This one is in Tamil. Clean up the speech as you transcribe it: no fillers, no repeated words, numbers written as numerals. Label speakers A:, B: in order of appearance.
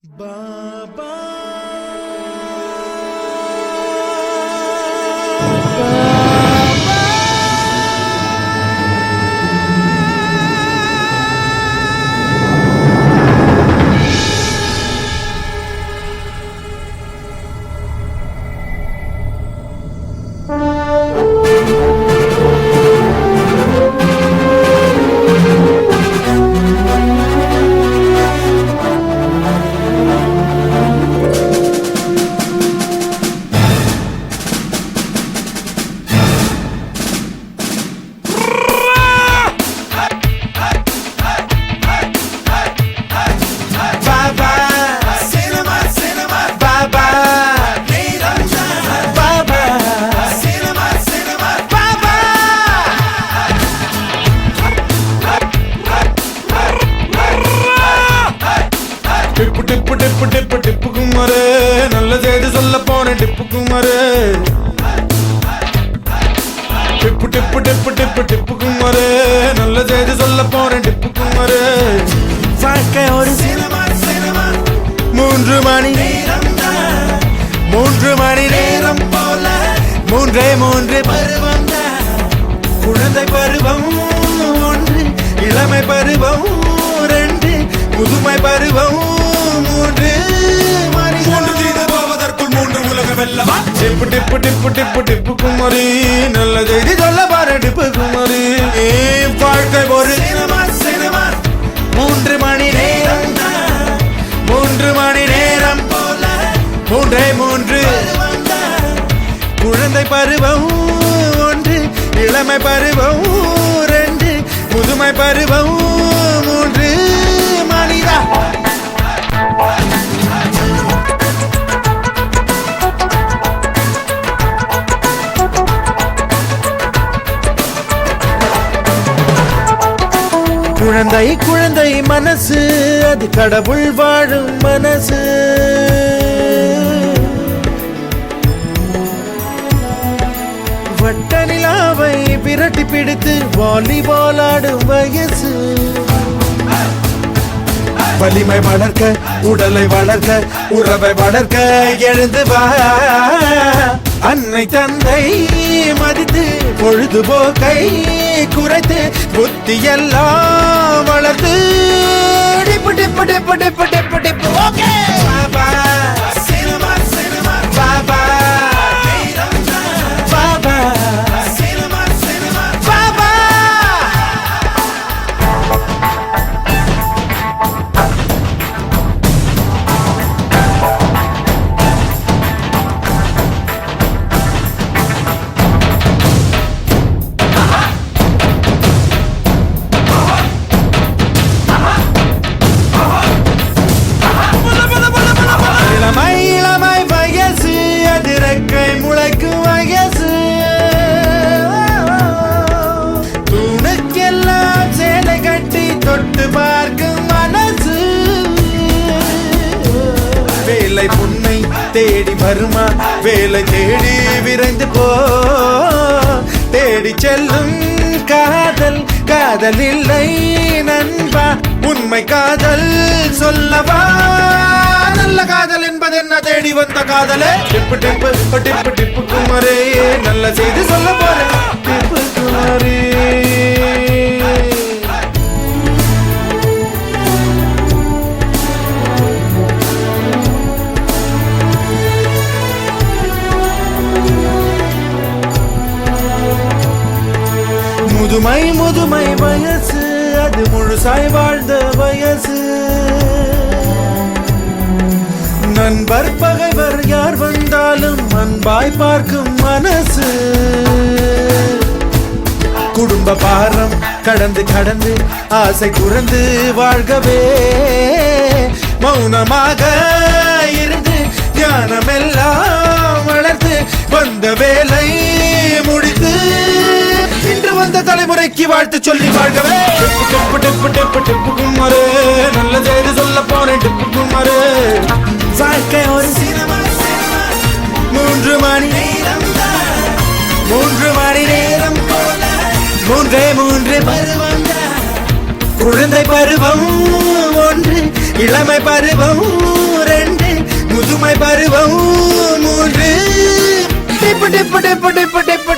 A: பாபா டிப்பு குமாரு நல்ல செய்தி சொல்ல போன டிப்பு குமாரு டிப்பு குமாரு நல்ல செய்தி சொல்ல போன டிப்பு குமாரு வாழ்க்கை ஒரு மூன்று மணி நேரம் போல மூன்று பருவம் குழந்தை பருவம் ஒன்று இளமை பருவம் ரெண்டு முதுமை பருவம் மூன்று செய்து போவதற்குள் மூன்று உலக வெல்லவா டிப்பு குமாரி நல்ல செய்தி சொல்ல பாரு டிப்பு குமாரி வாழ்க்கை ஒரு மூன்று மணி நேரம் போல மூன்று குழந்தை பருவம் ஒன்று இளமை பருவம் ரெண்டு முதுமை பருவம் மூன்று மனிதா குழந்தை மனசு அது கடவுள் வாழும் மனசு வட்ட நிலாவை விரட்டி பிடித்து வாலிபால் ஆடும் வயசு வலிமை வளர்க்க உடலை வளர்க்க உறவை வளர்க்க எழுந்து வா அன்னை தந்தை மதித்து பொழுதுபோக்கை குறைத்து புத்தி எல்லாம் வளர்த்து டிப்பு ஓகே பாபா சினிமா பாபா பாபா சினிமா பாபா இளமை வயசு அதிரக்கை முளைக்கும் வயசு தூணுக்கெல்லாம் சேலை கட்டி தொட்டு பார்க்கும் மனசு வேலை புன்னை தேடி வருமா வேலை தேடி விரைந்து போ தேடி செல்லும் காதல் இல்லை நண்பா உண்மை காதல் சொல்லவா நல்ல காதல் என்பது என்ன தேடி வந்த காதலே டிப்பு குமாரே நல்ல செய்தி சொல்ல போறேன் டிப்பு குமாரே முதுமை வயசு அது முழுசாய் வாழ்ந்த வயசு நண்பர் பகைவர் யார் வந்தாலும் அன்பாய் பார்க்கும் மனசு குடும்ப பாரம் கடந்து ஆசை குறைந்து வாழ்கவே மௌனமாக இருந்து தியானமெல்லாம் வளர்த்து வந்த வேலை முடித்து இன்று வந்த தலைமுறைக்கு வாழ்த்து சொல்லி வாழ்கவே டிப்பு குமாரு நல்ல செய்தி சொல்ல போன டிப்பு குமாரு வாழ்க்கை ஒரு மூன்று மணி நேரம் போல மூன்று பருவம் குழந்தை பருவம் ஒன்று இளமை பருவம் பருவம் மூன்று டிப்பு டிப்பு டிப்பு டிப்பு டிப்பு